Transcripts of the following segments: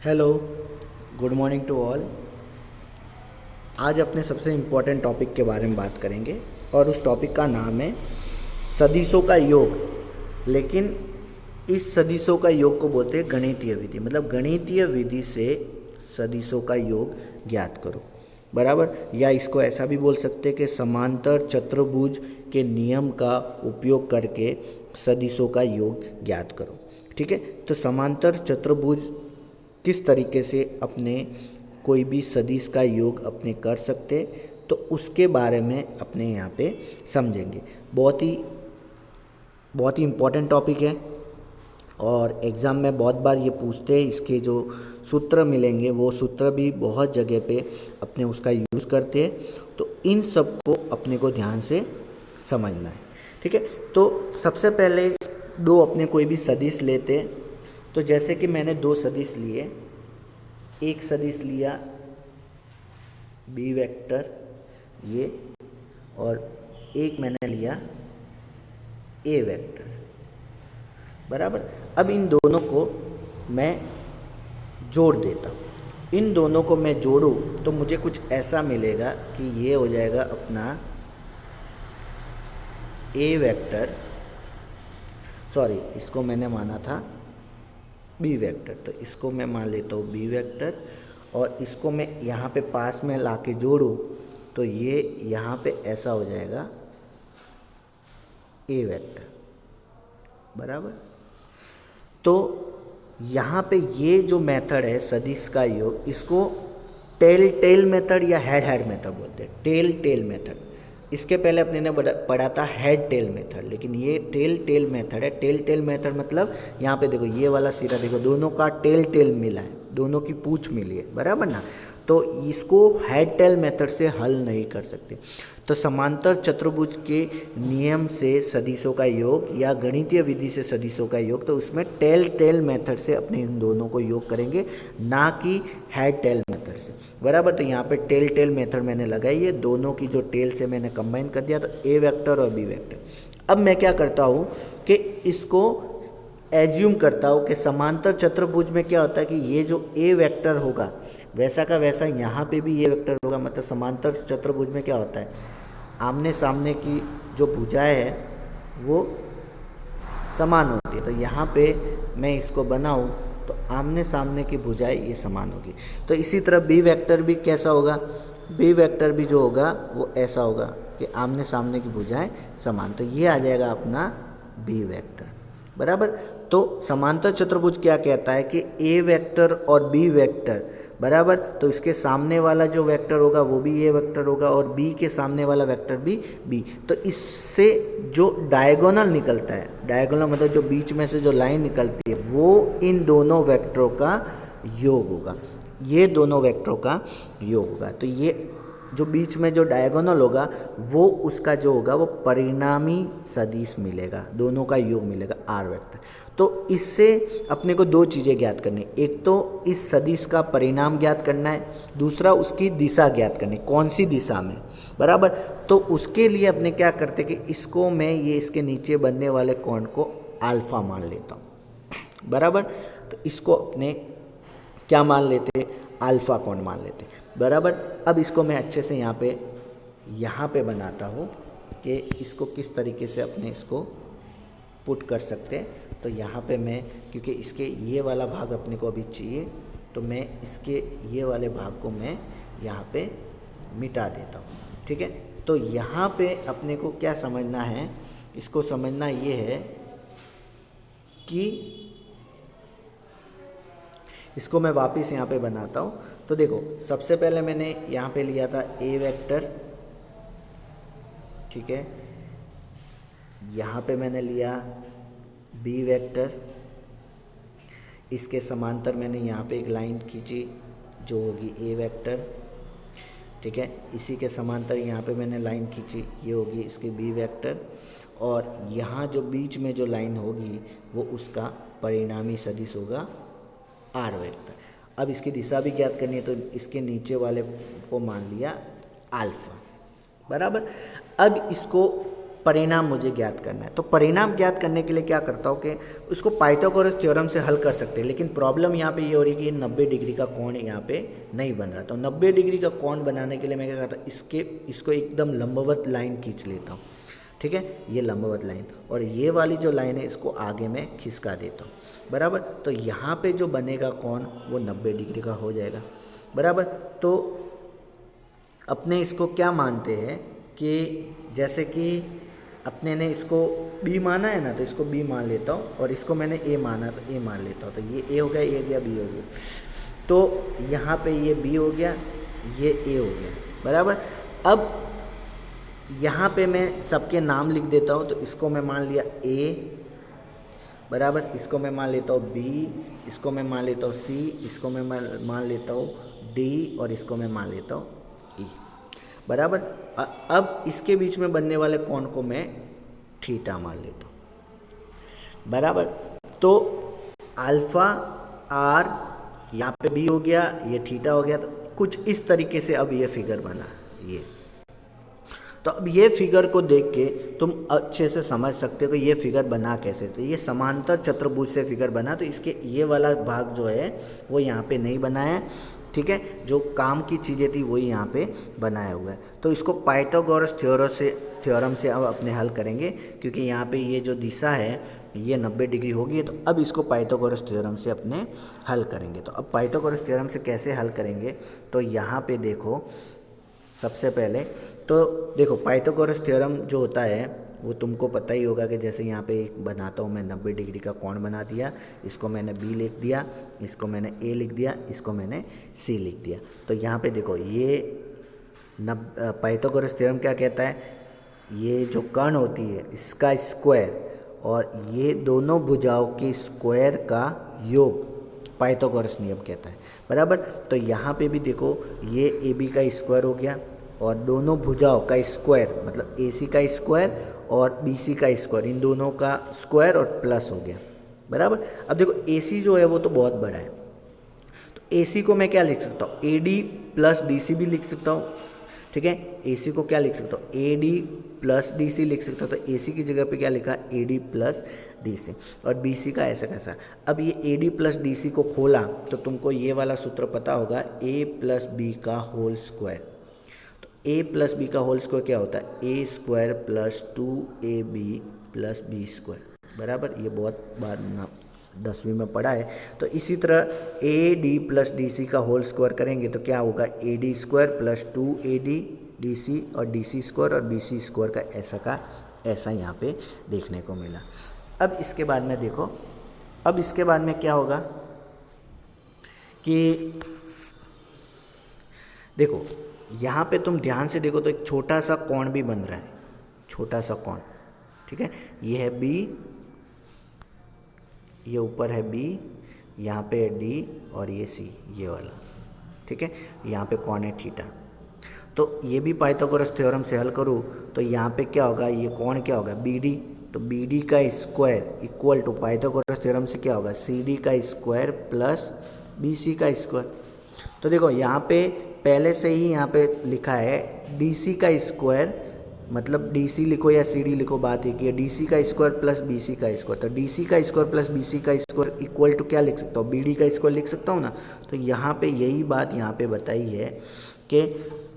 Hello, good morning to all. आज अपने सबसे इम्पोर्टेंट टॉपिक के बारे में बात करेंगे और उस टॉपिक का नाम है सदिशों का योग। लेकिन इस सदिशों का योग को बोलते हैं गणितीय विधि, मतलब गणितीय विधि से सदिशों का योग ज्ञात करो, बराबर। या इसको ऐसा भी बोल सकते हैं कि समांतर चतुर्भुज के नियम का उपयोग करके सदिशों का योग ज्ञात करो। ठीक है, तो समांतर चतुर्भुज किस तरीके से अपने कोई भी सदिश का योग अपने कर सकते, तो उसके बारे में अपने यहाँ पे समझेंगे। बहुत ही इम्पोर्टेंट टॉपिक है और एग्ज़ाम में बहुत बार ये पूछते हैं। इसके जो सूत्र मिलेंगे वो सूत्र भी बहुत जगह पे अपने उसका यूज़ करते हैं, तो इन सब को अपने को ध्यान से समझना है। ठीक है, तो सबसे पहले दो अपने कोई भी सदिश लेते हैं। तो जैसे कि मैंने दो सदिश लिए, एक सदिश लिया बी वेक्टर ये, और एक मैंने लिया ए वेक्टर, बराबर। अब इन दोनों को मैं जोड़ देता हूँ। इन दोनों को मैं जोड़ूँ तो मुझे कुछ ऐसा मिलेगा कि ये हो जाएगा अपना ए वेक्टर, सॉरी इसको मैंने माना था बी वेक्टर, तो इसको मैं मान लेता हूँ बी वेक्टर, और इसको मैं यहाँ पे पास में ला के जोड़ूँ तो ये यहाँ पे ऐसा हो जाएगा ए वेक्टर, बराबर। तो यहाँ पे ये जो मेथड है सदिश का योग, इसको टेल टेल मेथड या हेड हेड मेथड बोलते हैं। टेल टेल मेथड, इसके पहले अपने ने पढ़ा था हेड टेल मेथड, लेकिन ये टेल टेल मेथड है। टेल टेल मेथड मतलब यहाँ पे देखो ये वाला सिरा देखो, दोनों का टेल टेल मिला है, दोनों की पूंछ मिली है, बराबर ना। तो इसको हेड टेल मेथड से हल नहीं कर सकते। तो समांतर चतुर्भुज के नियम से सदिशों का योग या गणितीय विधि से सदिशों का योग, तो उसमें टेल टेल मेथड से अपने इन दोनों को योग करेंगे, ना कि हेड टेल मेथड से, बराबर। तो यहाँ पे टेल टेल मेथड मैंने लगाई है, दोनों की जो टेल से मैंने कंबाइन कर दिया, तो ए वेक्टर और बी वेक्टर। अब मैं क्या करता हूँ कि इसको एज्यूम करता हूँ कि समांतर चतुर्भुज में क्या होता है कि ये जो ए वेक्टर होगा वैसा का वैसा यहाँ पे भी ये वेक्टर होगा। मतलब समांतर चतुर्भुज में क्या होता है, आमने सामने की जो भुजाएं है वो समान होती है। तो यहाँ पे मैं इसको बनाऊँ तो आमने सामने की भुजाएं ये समान होगी। तो इसी तरह बी वेक्टर भी कैसा होगा, बी वेक्टर भी जो होगा वो ऐसा होगा कि आमने सामने की भुजाएं समान। तो ये आ जाएगा अपना बी वेक्टर, बराबर। तो समांतर चतुर्भुज क्या कहता है कि ए वेक्टर और बी वेक्टर, बराबर। तो इसके सामने वाला जो वेक्टर होगा वो भी ए वेक्टर होगा और बी के सामने वाला वेक्टर भी बी। तो इससे जो डायगोनल निकलता है, डायगोनल मतलब जो बीच में से जो लाइन निकलती है, वो इन दोनों वेक्टरों का योग होगा, ये दोनों वेक्टरों का योग होगा। तो ये जो बीच में जो डायगोनल होगा वो उसका जो होगा वो परिणामी सदिश मिलेगा, दोनों का योग मिलेगा आर वेक्टर। तो इससे अपने को दो चीज़ें ज्ञात करनी, एक तो इस सदिश का परिणाम ज्ञात करना है, दूसरा उसकी दिशा ज्ञात करनी, कौन सी दिशा में, बराबर। तो उसके लिए अपने क्या करते कि इसको मैं ये इसके नीचे बनने वाले कोण को अल्फा मान लेता हूँ, बराबर। तो इसको अपने क्या मान लेते, अल्फा कोण मान लेते, बराबर। अब इसको मैं अच्छे से यहाँ पे बनाता हूँ कि इसको किस तरीके से अपने इसको पुट कर सकते हैं। तो यहाँ पे मैं, क्योंकि इसके ये वाला भाग अपने को अभी चाहिए, तो मैं इसके ये वाले भाग को मैं यहाँ पे मिटा देता हूँ। ठीक है, तो यहाँ पे अपने को क्या समझना है, इसको समझना ये है कि इसको मैं वापस यहाँ पे बनाता हूँ। तो देखो सबसे पहले मैंने यहाँ पे लिया था ए वेक्टर, ठीक है। यहाँ पे मैंने लिया बी वेक्टर, इसके समांतर मैंने यहाँ पे एक लाइन खींची जो होगी ए वेक्टर, ठीक है। इसी के समांतर यहाँ पे मैंने लाइन खींची, ये होगी इसकी बी वेक्टर, और यहाँ जो बीच में जो लाइन होगी वो उसका परिणामी सदिश होगा आर वेक्टर। अब इसकी दिशा भी ज्ञात करनी है, तो इसके नीचे वाले को मान लिया अल्फा, बराबर। अब इसको परिणाम मुझे ज्ञात करना है। तो परिणाम ज्ञात करने के लिए क्या करता हूँ कि उसको पाइथागोरस थ्योरम से हल कर सकते हैं, लेकिन प्रॉब्लम यहाँ पे ये हो रही है कि 90 डिग्री का कोण यहाँ पे नहीं बन रहा। तो 90 डिग्री का कोण बनाने के लिए मैं क्या करता हूँ, इसको एकदम लंबवत लाइन खींच लेता हूँ, ठीक है, ये लंबवत लाइन, और ये वाली जो लाइन है इसको आगे में खिसका देता हूँ, बराबर। तो यहाँ पे जो बनेगा कोण वो 90 डिग्री का हो जाएगा, बराबर। तो अपने इसको क्या मानते हैं कि जैसे कि अपने ने इसको B माना है ना, तो इसको B मान लेता हूँ, और इसको मैंने A माना तो A मान लेता हूँ। तो ये A हो गया, ये हो गया, B हो गया। तो यहाँ पे ये B हो गया, ये A हो गया, बराबर। अब यहाँ पे मैं सबके नाम लिख देता हूँ। तो इसको मैं मान लिया A, बराबर, इसको मैं मान लेता हूँ B, इसको मैं मान लेता हूँ C, इसको मैं मान लेता हूँ D, और इसको मैं मान लेता हूँ E, बराबर। अब इसके बीच में बनने वाले कोण को मैं थीटा मान लेता हूँ, बराबर। तो अल्फा R यहाँ पे B हो गया, ये थीटा हो गया। तो कुछ इस तरीके से अब ये फिगर बना ये। तो अब ये फिगर को देख के तुम अच्छे से समझ सकते हो कि ये फिगर बना कैसे। तो ये समांतर चतुर्भुज से फिगर बना, तो इसके ये वाला भाग जो है वो यहाँ पे नहीं बना है, ठीक है। जो काम की चीज़ें थी वही यहाँ पे बनाया हुआ है। तो इसको पाइथागोरस थ्योरम से अब अपने हल करेंगे, क्योंकि यहाँ पे ये जो दिशा है ये 90 डिग्री होगी। तो अब इसको पाइथागोरस थ्योरम से अपने हल करेंगे। तो अब पाइथागोरस थ्योरम से कैसे हल करेंगे, तो यहाँ पे देखो, सबसे पहले तो देखो पाइथागोरस थ्योरम जो होता है वो तुमको पता ही होगा कि जैसे यहाँ पे एक बनाता हूँ मैं, 90 डिग्री का कोण बना दिया, इसको मैंने B लिख दिया, इसको मैंने A लिख दिया, इसको मैंने C लिख दिया। तो यहाँ पे देखो ये पाइथागोरस थ्योरम क्या कहता है, ये जो कर्ण होती है इसका स्क्वायर और ये दोनों भुजाओं के स्क्वायर का योग पाइथागोरस नियम कहता है, बराबर। तो यहाँ पे भी देखो ये AB का स्क्वायर हो गया और दोनों भुजाओं का स्क्वायर मतलब AC का स्क्वायर और BC का स्क्वायर, इन दोनों का स्क्वायर और प्लस हो गया, बराबर। अब देखो AC जो है वो तो बहुत बड़ा है, तो AC को मैं क्या लिख सकता हूँ, AD प्लस DC भी लिख सकता हूँ, ठीक है। AC को क्या लिख सकता हूँ, AD प्लस DC लिख सकता हूँ। तो AC की जगह पे क्या लिखा, AD प्लस DC, और BC का ऐसा कैसा। अब ये AD प्लस DC को खोला तो तुमको ये वाला सूत्र पता होगा, A प्लस B का होल स्क्वायर। तो A प्लस B का होल स्क्वायर क्या होता है, A square plus 2AB plus B square, बराबर। ये बहुत बार 10वीं में पढ़ा है। तो इसी तरह AD प्लस DC का होल स्क्वायर करेंगे तो क्या होगा, AD square plus 2AD DC और DC स्क्वायर और BC स्क्वायर का ऐसा यहाँ पे देखने को मिला। अब इसके बाद में देखो, अब इसके बाद में क्या होगा कि देखो यहाँ पे तुम ध्यान से देखो तो एक छोटा सा कोण भी बन रहा है, छोटा सा कोण, ठीक है। ये है B, ये ऊपर है B, यहाँ पे है D और ये C, ये वाला, ठीक है। यहाँ पे कोण है थीटा। तो ये भी पाइथागोरस थ्योरम से हल करूँ तो यहाँ पे क्या होगा, ये कोण क्या होगा, BD। तो BD का square equal to Pythagoras theorem से क्या होगा, CD का स्क्वायर प्लस BC का स्क्वायर। तो देखो यहाँ पे पहले से ही यहाँ पे लिखा है DC का स्क्वायर, मतलब DC लिखो या CD लिखो, बात एक ही है, DC का स्क्वायर प्लस BC का स्क्वायर। तो DC का स्क्वायर प्लस BC का स्क्वायर इक्वल टू क्या लिख सकता हूँ, BD का स्क्वायर लिख सकता हूँ ना। तो यहाँ पे यही बात यहाँ पे बताई है कि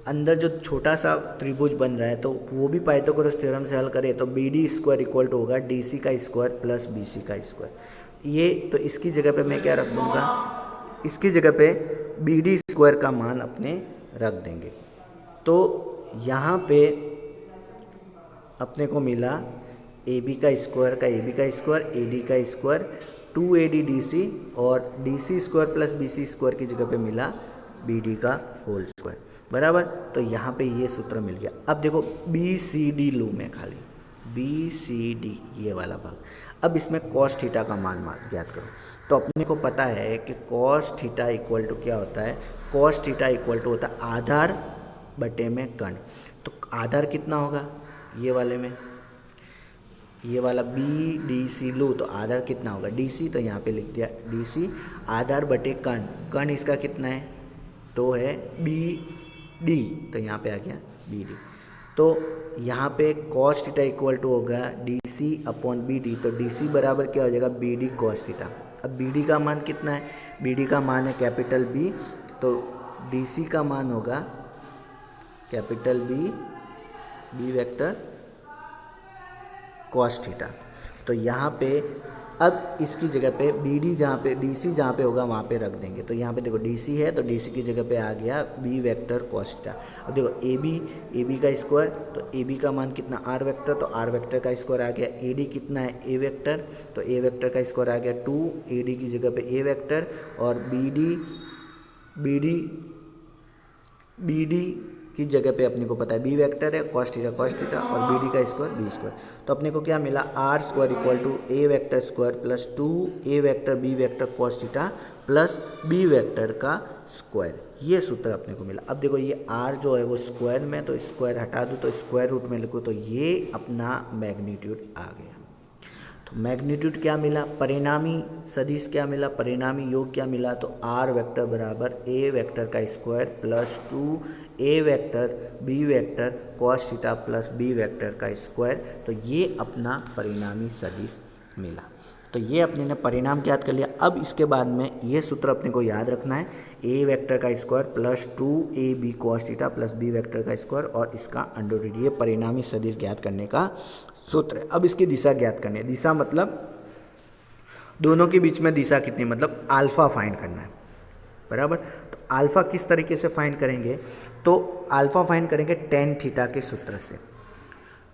अंदर जो छोटा सा त्रिभुज बन रहा है तो वो भी पाइथागोरस थ्योरम से हल करे तो BD स्क्वायर इक्वल टू होगा DC का स्क्वायर प्लस BC का स्क्वायर। ये तो इसकी जगह पे मैं क्या रख दूँगा, इसकी जगह पे BD स्क्वायर का मान अपने रख देंगे। तो यहाँ पे अपने को मिला AB का स्क्वायर का AB का स्क्वायर, AD का स्क्वायर, 2AD DC और DC square plus BC square की जगह पे मिला BD का होल स्क्वायर, बराबर। तो यहाँ पे ये सूत्र मिल गया। अब देखो BCD लूँ मैं, खाली BCD ये वाला भाग। अब इसमें cos थीटा का मान ज्ञात करो। तो अपने को पता है कि cos थीटा इक्वल टू क्या होता है, cos थीटा इक्वल टू होता है आधार बटे में कर्ण। तो आधार कितना होगा, ये वाले में, ये वाला BDC लूँ तो आधार कितना होगा DC, तो यहाँ पे लिख दिया DC आधार बटे कर्ण। कर्ण इसका कितना है, तो है BD, तो यहाँ पे आ गया BD। तो यहाँ पे कॉस थीटा इक्वल टू होगा D C upon B D. तो डी सी बराबर क्या हो जाएगा, बी डी कॉस थीटा। अब बी डी का मान कितना है, बी डी का मान है कैपिटल बी, तो डी सी का मान होगा capital B, B vector cos theta. तो यहाँ पे अब इसकी जगह पे बी डी जहाँ पे डी सी जहाँ पे होगा वहाँ पे रख देंगे। तो यहाँ पे देखो डी सी है तो डी सी की जगह पे आ गया बी वेक्टर कॉस थीटा। अब देखो ए बी का स्क्वायर, तो ए बी का मान कितना आर वेक्टर, तो आर वेक्टर का स्क्वायर आ गया। ए डी कितना है ए वेक्टर, तो ए वेक्टर का स्क्वायर आ गया 2, ए डी की जगह पे ए वेक्टर, और बी डी की जगह पे अपने को पता है बी वेक्टर है, कॉस थीटा और बी डी का स्क्वायर बी स्क्वायर। तो अपने को क्या मिला, R square equal to A vector square plus 2 A vector B vector cos theta plus B vector का स्क्वायर। ये सूत्र अपने को मिला। अब देखो ये आर जो है वो स्क्वायर में, तो स्क्वायर हटा दूँ तो स्क्वायर रूट में लिखूँ, तो ये अपना मैग्नीट्यूड आ गया। तो मैग्नीट्यूड क्या मिला, परिणामी सदिश क्या मिला, परिणामी योग क्या मिला, तो आर वेक्टर बराबर ए वेक्टर का square plus 2 A vector B vector cos theta plus B vector का स्क्वायर। तो ये अपना परिणामी सदिश मिला। तो ये अपने ने परिणाम याद कर लिया। अब इसके बाद में ये सूत्र अपने को याद रखना है, ए वेक्टर का square plus 2 A B cos theta plus B vector का स्क्वायर और इसका अंडर रूट। ये परिणामी सदिश ज्ञात करने का सूत्र है। अब इसकी दिशा ज्ञात करनी है। दिशा मतलब दोनों के बीच में दिशा कितनी, मतलब अल्फा फाइंड करना है, बराबर। तो अल्फा किस तरीके से फाइंड करेंगे, तो अल्फा फाइंड करेंगे टेन थीटा के सूत्र से,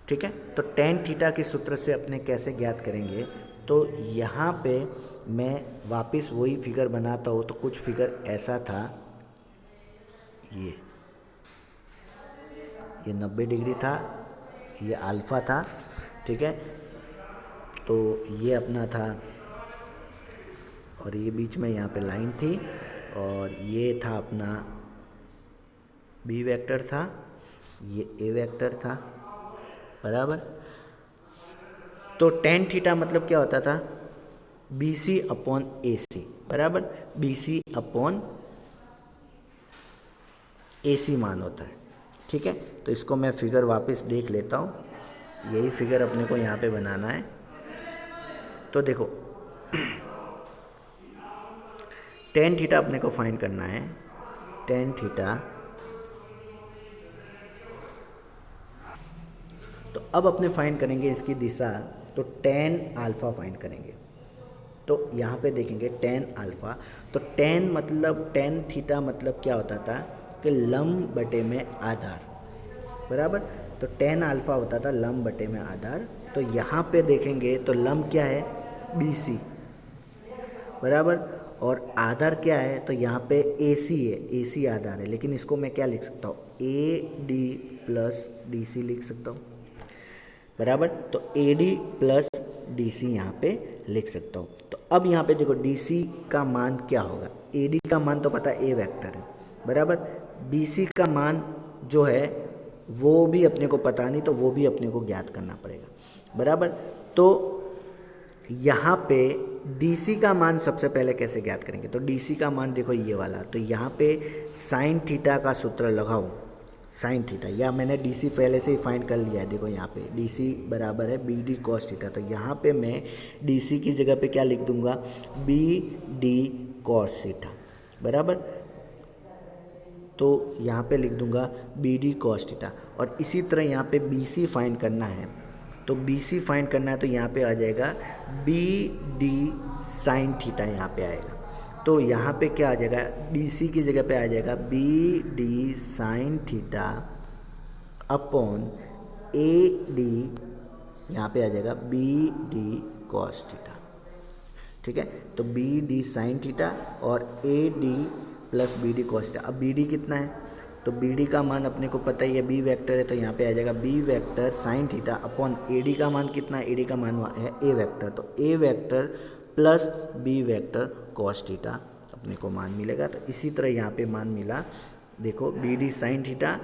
ठीक है। तो टेन थीटा के सूत्र से अपने कैसे ज्ञात करेंगे, तो यहाँ पे मैं वापस वही फिगर बनाता हूँ। तो कुछ फिगर ऐसा था, ये 90 डिग्री था, ये अल्फ़ा था, ठीक है। तो ये अपना था और ये बीच में यहाँ पे लाइन थी और ये था अपना बी वेक्टर था, ये ए वेक्टर था, बराबर। तो टेन थीटा मतलब क्या होता था, बी सी अपॉन ए सी, बराबर। बी सी अपॉन ए सी मान होता है, ठीक है। तो इसको मैं फिगर वापस देख लेता हूँ। यही फिगर अपने को यहाँ पे बनाना है। तो देखो टेन थीटा अपने को फाइंड करना है। टेन थीटा, तो अब अपने फाइंड करेंगे इसकी दिशा। तो टेन अल्फ़ा फाइंड करेंगे। तो यहाँ पे देखेंगे टेन अल्फ़ा, तो टेन मतलब टेन थीटा मतलब क्या होता था कि लंब बटे में आधार, बराबर। तो टेन अल्फ़ा होता था लंब बटे में आधार। तो यहाँ पे देखेंगे तो लंब क्या है, बी सी, बराबर, और आधार क्या है, तो यहाँ पे ए सी है, ए सी आधार है। लेकिन इसको मैं क्या लिख सकता हूँ, A D plus D C लिख सकता हूँ, बराबर। तो A D plus D C यहाँ पे लिख सकता हूँ। तो अब यहाँ पे देखो डी सी का मान क्या होगा, ए डी का मान तो पता है ए वेक्टर है, बराबर। बी सी का मान जो है वो भी अपने को पता नहीं, तो वो भी अपने को ज्ञात करना पड़ेगा, बराबर। तो यहाँ पे DC का मान सबसे पहले कैसे ज्ञात करेंगे, तो DC का मान देखो ये वाला। तो यहाँ पे साइन थीटा का सूत्र लगाओ, साइन थीटा, या मैंने DC पहले से ही फाइंड कर लिया है। देखो यहाँ पे DC बराबर है बी डी कॉस थीटा। तो यहाँ पे मैं DC की जगह पे क्या लिख दूंगा, बी डी कॉस थीटा, बराबर। तो यहाँ पे लिख दूंगा बी डी कॉस थीटा। और इसी तरह यहाँ पे BC फाइंड करना है। तो BC फाइंड करना है तो यहाँ पे आ जाएगा बी डी साइन थीटा, यहाँ पे आएगा। तो यहाँ पे क्या आ जाएगा, DC की जगह पे आ जाएगा B D sine theta upon A D, यहाँ पे आ जाएगा बी डी कॉस थीटा, ठीक है। तो बी डी साइन थीटा और A D plus B D cos theta. अब बी डी कितना है, तो बी डी का मान अपने को पता ही है, बी वेक्टर है, तो यहाँ पे आ जाएगा B vector sine theta upon A D का मान कितना है, ए डी का मान है ए वेक्टर, तो A vector plus B vector cos theta अपने को मान मिलेगा। तो इसी तरह यहाँ पे मान मिला, देखो B D sine theta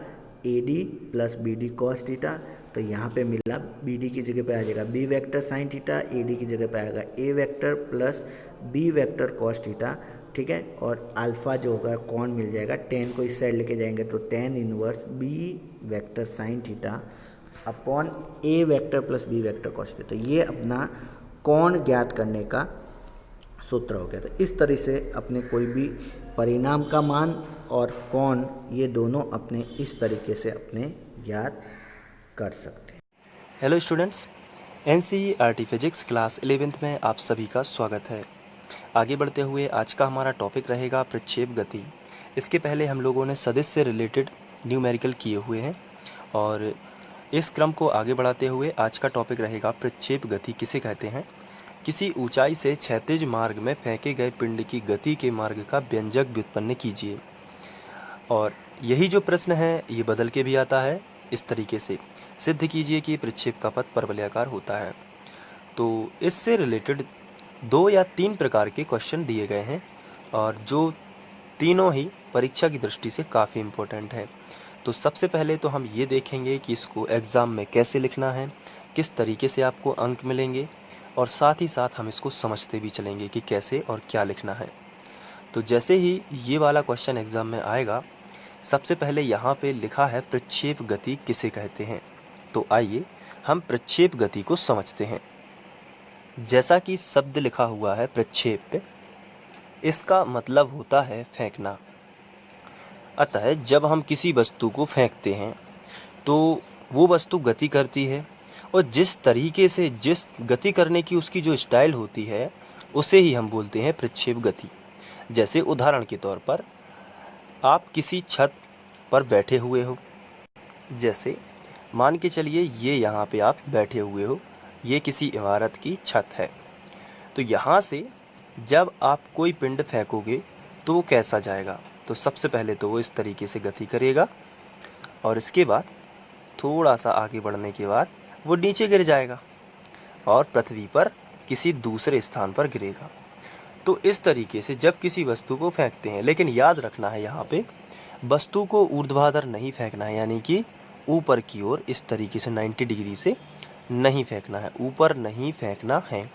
A D plus B D cos theta, तो यहाँ पे मिला बी डी की जगह पे आ जाएगा B vector sine theta, A D की जगह पे आएगा A vector plus B vector cos theta, ठीक है। और अल्फा जो होगा कौन मिल जाएगा, टेन को इस साइड लेके जाएंगे तो tan inverse B vector sine theta upon A vector plus B vector cos theta. तो ये अपना कौन ज्ञात करने का सूत्र हो गया। तो इस तरह से अपने कोई भी परिणाम का मान और कौन, ये दोनों अपने इस तरीके से अपने ज्ञात कर सकते हैं। Hello students, NCERT physics class 11th में आप सभी का स्वागत है। आगे बढ़ते हुए आज का हमारा टॉपिक रहेगा प्रक्षेप गति। इसके पहले हम लोगों ने सदिश से रिलेटेड न्यूमेरिकल किए हुए हैं और इस क्रम को आगे बढ़ाते हुए आज का टॉपिक रहेगा प्रक्षेप गति किसे कहते हैं। किसी ऊंचाई से क्षैतिज मार्ग में फेंके गए पिंड की गति के मार्ग का व्यंजक व्युत्पन्न कीजिए। और यही जो प्रश्न है ये बदल के भी आता है इस तरीके से, सिद्ध कीजिए कि प्रक्षेप का पथ परवलयाकार होता है। तो इससे रिलेटेड 2 या 3 प्रकार के क्वेश्चन दिए गए हैं और जो तीनों ही परीक्षा की दृष्टि से काफ़ी इम्पोर्टेंट है। तो सबसे पहले तो हम ये देखेंगे कि इसको एग्ज़ाम में कैसे लिखना है, किस तरीके से आपको अंक मिलेंगे और साथ ही साथ हम इसको समझते भी चलेंगे कि कैसे और क्या लिखना है। तो जैसे ही ये वाला क्वेश्चन एग्ज़ाम में आएगा, सबसे पहले यहाँ पे लिखा है प्रक्षेप गति किसे कहते हैं। तो आइए हम प्रक्षेप गति को समझते हैं। जैसा कि शब्द लिखा हुआ है प्रक्षेप, इसका मतलब होता है फेंकना। अतः जब हम किसी वस्तु को फेंकते हैं तो वो वस्तु गति करती है और जिस तरीके से जिस गति करने की उसकी जो स्टाइल होती है उसे ही हम बोलते हैं प्रक्षेप गति। जैसे उदाहरण के तौर पर आप किसी छत पर बैठे हुए हो, जैसे मान के चलिए ये यहाँ पे आप बैठे हुए हो, ये किसी इमारत की छत है। तो यहाँ से जब आप कोई पिंड फेंकोगे तो वो कैसा जाएगा, तो सबसे पहले तो वो इस तरीके से गति करेगा और इसके बाद थोड़ा सा आगे बढ़ने के बाद वो नीचे गिर जाएगा और पृथ्वी पर किसी दूसरे स्थान पर गिरेगा। तो इस तरीके से जब किसी वस्तु को फेंकते हैं, लेकिन याद रखना है यहाँ पे वस्तु को ऊर्ध्वाधर नहीं फेंकना है, यानी कि ऊपर की ओर इस तरीके से 90 डिग्री से नहीं फेंकना है, ऊपर नहीं फेंकना है।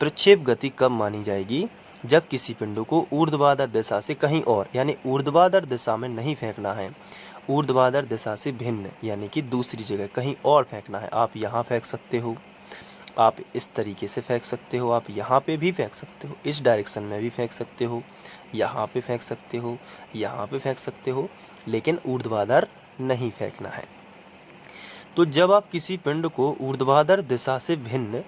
प्रक्षेप गति कब मानी जाएगी, जब किसी पिंड को ऊर्ध्वाधर दिशा से कहीं और, यानी ऊर्ध्वाधर दिशा में नहीं फेंकना है, ऊर्ध्वाधर दिशा से भिन्न यानी कि दूसरी जगह कहीं और फेंकना है। आप यहाँ फेंक सकते हो, आप इस तरीके से फेंक सकते हो, आप यहाँ पे भी फेंक सकते हो, इस डायरेक्शन में भी फेंक सकते हो, यहाँ पे फेंक सकते हो, यहाँ पे फेंक सकते हो, लेकिन ऊर्ध्वाधर नहीं फेंकना है। तो जब आप किसी पिंड को ऊर्ध्वाधर दिशा से भिन्न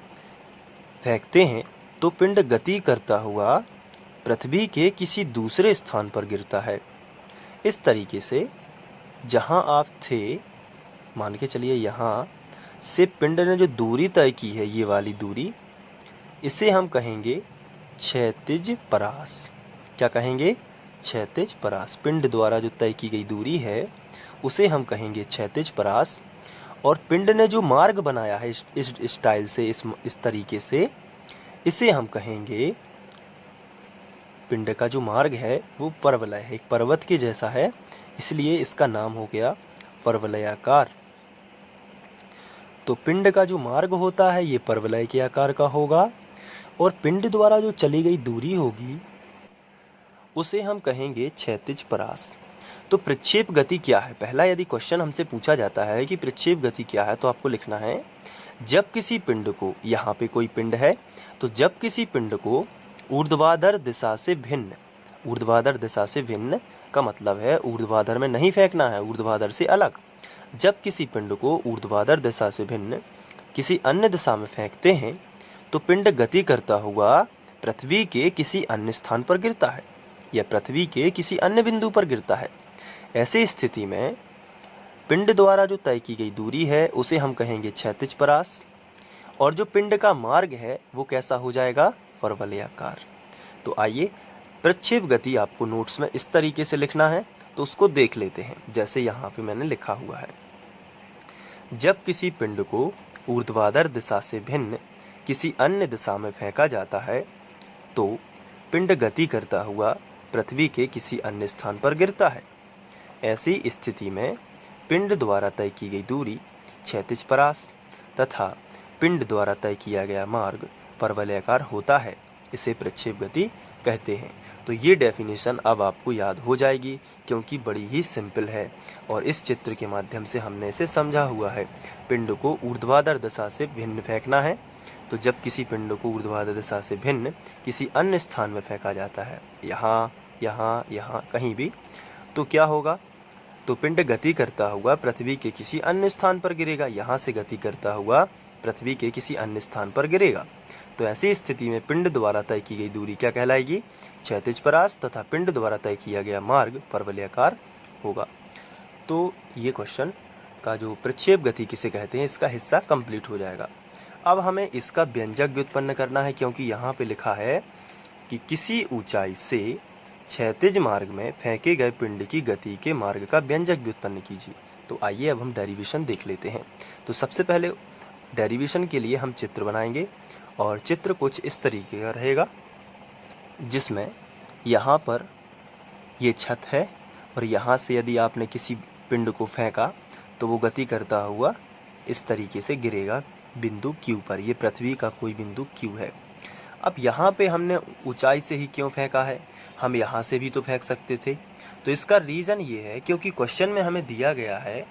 फेंकते हैं तो पिंड गति करता हुआ पृथ्वी के किसी दूसरे स्थान पर गिरता है। इस तरीके से जहाँ आप थे, मान के चलिए यहाँ से पिंड ने जो दूरी तय की है, ये वाली दूरी, इसे हम कहेंगे क्षैतिज परास। क्या कहेंगे? क्षैतिज परास। पिंड द्वारा जो तय की गई दूरी है उसे हम कहेंगे क्षैतिज परास। और पिंड ने जो मार्ग बनाया है इस स्टाइल से, इस तरीके से, इसे हम कहेंगे, पिंड का जो मार्ग है वो परवलय है, एक पर्वत के जैसा है, इसलिए इसका नाम हो गया परवलयाकार। तो पिंड का जो मार्ग होता है ये परवलय के आकार का होगा और पिंड द्वारा जो चली गई दूरी होगी उसे हम कहेंगे क्षैतिज परास। तो प्रक्षेप गति क्या है? पहला यदि क्वेश्चन हमसे पूछा जाता है कि प्रक्षेप गति क्या है, तो आपको लिखना है जब किसी पिंड को, यहाँ पे कोई पिंड है, तो जब किसी पिंड को ऊर्ध्वाधर दिशा से भिन्न, ऊर्ध्वाधर दिशा से भिन्न का मतलब है ऊर्ध्वाधर में नहीं फेंकना है, ऊर्ध्वाधर से अलग। जब किसी पिंड को ऊर्ध्वाधर दिशा से भिन्न किसी अन्य दिशा में फेंकते हैं तो पिंड गति करता हुआ पृथ्वी के किसी अन्य स्थान पर गिरता है या पृथ्वी के किसी अन्य बिंदु पर गिरता है। ऐसी स्थिति में पिंड द्वारा जो तय की गई दूरी है उसे हम कहेंगे क्षैतिज परास और जो पिंड का मार्ग है वो कैसा हो जाएगा? परवलयाकार। तो आइए, प्रक्षेप गति आपको नोट्स में इस तरीके से लिखना है, तो उसको देख लेते हैं। जैसे यहाँ पे मैंने लिखा हुआ है, जब किसी पिंड को ऊर्ध्वाधर दिशा से भिन्न किसी अन्य दिशा में फेंका जाता है तो पिंड गति करता हुआ पृथ्वी के किसी अन्य स्थान पर गिरता है। ऐसी स्थिति में पिंड द्वारा तय की गई दूरी क्षैतिज परास तथा पिंड द्वारा तय किया गया मार्ग परवलयाकार होता है, इसे प्रक्षेप गति कहते हैं। तो ये डेफिनेशन अब आपको याद हो जाएगी क्योंकि बड़ी ही सिंपल है और इस चित्र के माध्यम से हमने इसे समझा हुआ है। पिंड को ऊर्ध्वाधर दिशा से भिन्न फेंकना है, तो जब किसी पिंड को ऊर्ध्वाधर दिशा से भिन्न किसी अन्य स्थान में फेंका जाता है, यहाँ यहाँ यहाँ कहीं भी, तो क्या होगा, तो पिंड गति करता हुआ पृथ्वी के किसी अन्य स्थान पर गिरेगा। यहाँ से गति करता हुआ पृथ्वी के किसी अन्य स्थान पर गिरेगा। तो ऐसी स्थिति में पिंड द्वारा तय की गई दूरी क्या कहलाएगी, क्षैतिज परास तथा पिंड द्वारा तय किया गया मार्ग परवलयाकार होगा। तो ये क्वेश्चन का जो प्रक्षेप गति किसे कहते हैं इसका हिस्सा कंप्लीट हो जाएगा। अब हमें इसका व्यंजक व्युत्पन्न करना है क्योंकि यहाँ पे लिखा है कि किसी ऊंचाई से क्षैतिज मार्ग में फेंके गए पिंड की गति के मार्ग का व्यंजक व्युत्पन्न कीजिए। तो आइए अब हम डेरिवेशन देख लेते हैं। तो सबसे पहले डेरिवेशन के लिए हम चित्र बनाएंगे और चित्र कुछ इस तरीके का रहेगा, जिसमें यहाँ पर ये छत है और यहाँ से यदि आपने किसी पिंड को फेंका तो वो गति करता हुआ इस तरीके से गिरेगा बिंदु Q पर। ये पृथ्वी का कोई बिंदु Q है। अब यहाँ पे हमने ऊंचाई से ही क्यों फेंका है, हम यहाँ से भी तो फेंक सकते थे। तो इसका रीज़न ये है क्योंकि क्वेश्चन में हमें दिया गया है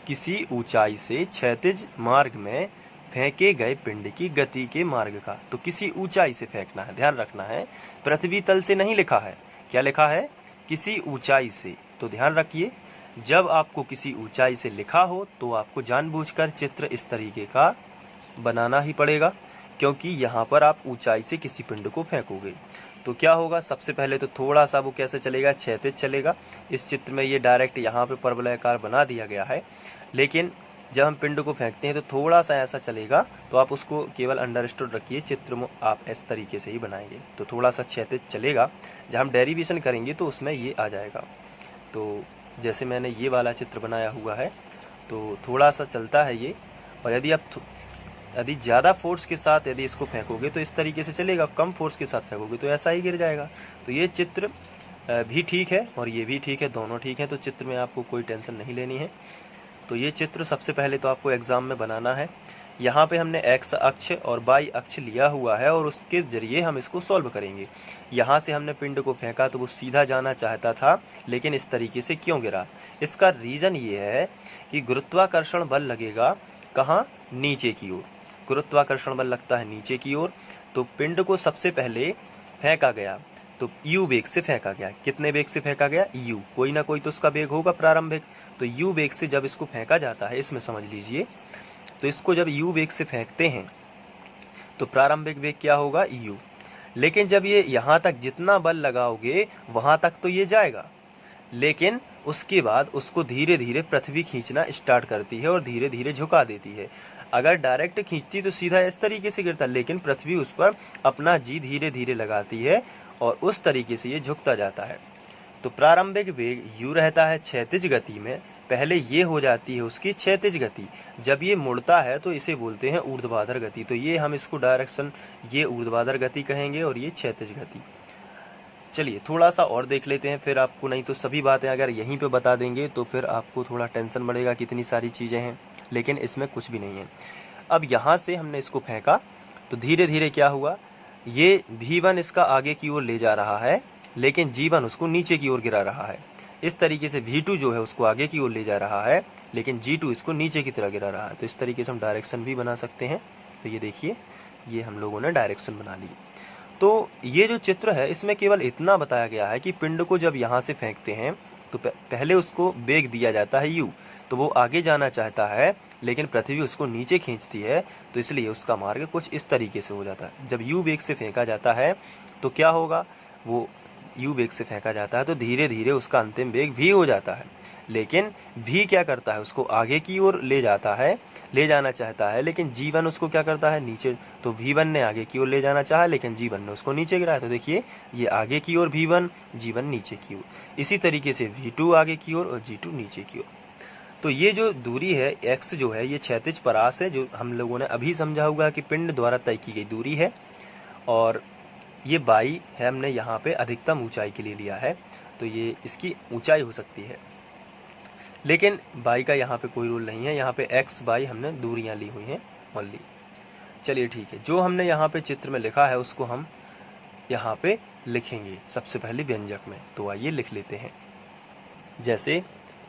किसी ऊंचाई से क्षैतिज मार्ग में फेंके गए पिंड की गति के मार्ग का। तो किसी ऊंचाई से फेंकना है, ध्यान रखना है, पृथ्वी तल से नहीं लिखा है। क्या लिखा है, किसी ऊंचाई से। तो ध्यान रखिए, जब आपको किसी ऊंचाई से लिखा हो तो आपको जानबूझकर चित्र इस तरीके का बनाना ही पड़ेगा क्योंकि यहाँ पर आप ऊंचाई से किसी पिंड को फेंकोगे। तो क्या होगा, सबसे पहले तो थोड़ा सा वो कैसे चलेगा, क्षैतिज चलेगा। इस चित्र में ये डायरेक्ट यहाँ पे परवलयाकार बना दिया गया है, लेकिन जब हम पिंड को फेंकते हैं तो थोड़ा सा ऐसा चलेगा। तो आप उसको केवल अंडरस्टूड रखिए, चित्र में आप इस तरीके से ही बनाएंगे तो थोड़ा सा क्षैतिज चलेगा। जब हम डेरिवेशन करेंगे तो उसमें ये आ जाएगा। तो जैसे मैंने ये वाला चित्र बनाया हुआ है तो थोड़ा सा चलता है ये, और यदि ज़्यादा फोर्स के साथ यदि इसको फेंकोगे तो इस तरीके से चलेगा, कम फोर्स के साथ फेंकोगे तो ऐसा ही गिर जाएगा। तो ये चित्र भी ठीक है और ये भी ठीक है, दोनों ठीक है। तो चित्र में आपको कोई टेंशन नहीं लेनी है। तो ये चित्र सबसे पहले तो आपको एग्ज़ाम में बनाना है। यहाँ पे हमने एक्स अक्ष और वाई अक्ष लिया हुआ है और उसके ज़रिए हम इसको सॉल्व करेंगे। यहाँ से हमने पिंड को फेंका तो वो सीधा जाना चाहता था, लेकिन इस तरीके से क्यों गिरा। इसका रीज़न ये है कि गुरुत्वाकर्षण बल लगेगा कहाँ, नीचे की ओर। गुरुत्वाकर्षण बल लगता है नीचे की ओर। तो पिंड को सबसे पहले फेंका गया तो u वेग से फेंका गया। कितने वेग से फेंका गया, u, कोई ना कोई तो उसका वेग होगा प्रारंभिक। तो u वेग से जब इसको फेंका जाता है, इसमें समझ लीजिए, तो इसको जब u वेग से फेंकते हैं तो प्रारंभिक वेग क्या होगा, u। लेकिन जब ये यहाँ तक जितना बल लगाओगे वहाँ तक तो ये जाएगा, लेकिन उसके बाद उसको धीरे धीरे पृथ्वी खींचना स्टार्ट करती है और धीरे धीरे झुका देती है। अगर डायरेक्ट खींचती तो सीधा इस तरीके से गिरता, लेकिन पृथ्वी उस पर अपना जी धीरे धीरे लगाती है और उस तरीके से ये झुकता जाता है। तो प्रारंभिक वेग u रहता है क्षैतिज गति में, पहले ये हो जाती है उसकी क्षैतिज गति। जब ये मुड़ता है तो इसे बोलते हैं ऊर्ध्वाधर गति। तो ये हम इसको डायरेक्शन, ये ऊर्ध्वाधर गति कहेंगे और ये क्षैतिज गति। चलिए थोड़ा सा और देख लेते हैं, फिर आपको, नहीं तो सभी बातें अगर यहीं पे बता देंगे तो फिर आपको थोड़ा टेंशन बढ़ेगा, कितनी सारी चीज़ें हैं, लेकिन इसमें कुछ भी नहीं है। अब यहाँ से हमने इसको फेंका तो धीरे धीरे क्या हुआ, ये v1 इसका आगे की ओर ले जा रहा है, लेकिन g1 उसको नीचे की ओर गिरा रहा है। इस तरीके से v2 जो है उसको आगे की ओर ले जा रहा है, लेकिन g2 इसको नीचे की तरह गिरा रहा है। तो इस तरीके से हम डायरेक्शन भी बना सकते हैं। तो ये देखिए, ये हम लोगों ने डायरेक्शन बना ली। तो ये जो चित्र है इसमें केवल इतना बताया गया है कि पिंड को जब यहाँ से फेंकते हैं तो पहले उसको वेग दिया जाता है u, तो वो आगे जाना चाहता है लेकिन पृथ्वी उसको नीचे खींचती है, तो इसलिए उसका मार्ग कुछ इस तरीके से हो जाता है। जब u वेग से फेंका जाता है तो क्या होगा, वो u वेग से फेंका जाता है तो धीरे धीरे उसका अंतिम वेग v हो जाता है, लेकिन v क्या करता है, उसको आगे की ओर ले जाता है, ले जाना चाहता है, लेकिन g1 उसको क्या करता है, नीचे। तो v1 ने आगे की ओर ले जाना चाहा, लेकिन g1 ने उसको नीचे गिराया। तो देखिए, ये आगे की ओर v1, g1 नीचे की ओर। इसी तरीके से v2 आगे की ओर और g2 नीचे की ओर। तो ये जो दूरी है x जो है, ये क्षैतिज परास है, जो हम लोगों ने अभी समझा होगा कि पिंड द्वारा तय की गई दूरी है, और ये y है, हमने यहाँ पे अधिकतम ऊंचाई के लिए लिया है, तो ये इसकी ऊंचाई हो सकती है। लेकिन y का यहाँ पे कोई रूल नहीं है, यहाँ पे x y हमने दूरियां ली हुई हैं ओनली। चलिए ठीक है, जो हमने यहाँ पे चित्र में लिखा है उसको हम यहाँ पे लिखेंगे सबसे पहले व्यंजक में। तो आइए लिख लेते हैं। जैसे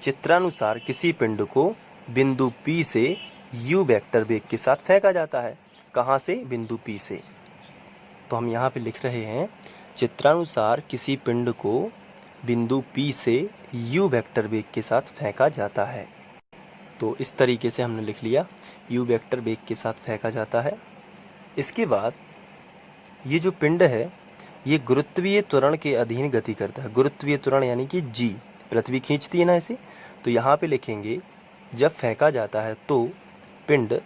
चित्रानुसार किसी पिंड को बिंदु P से u वेक्टर वेग के साथ फेंका जाता है। कहाँ से? बिंदु P से। तो हम यहाँ पे लिख रहे हैं चित्रानुसार किसी पिंड को बिंदु P से u वेक्टर वेग के साथ फेंका जाता है। तो इस तरीके से हमने लिख लिया, u वेक्टर वेग के साथ फेंका जाता है। इसके बाद ये जो पिंड है ये गुरुत्वीय त्वरण के अधीन गति करता है। गुरुत्वीय त्वरण यानी कि g, पृथ्वी खींचती है ना इसे। तो यहाँ पे लिखेंगे जब फेंका जाता है तो पिंड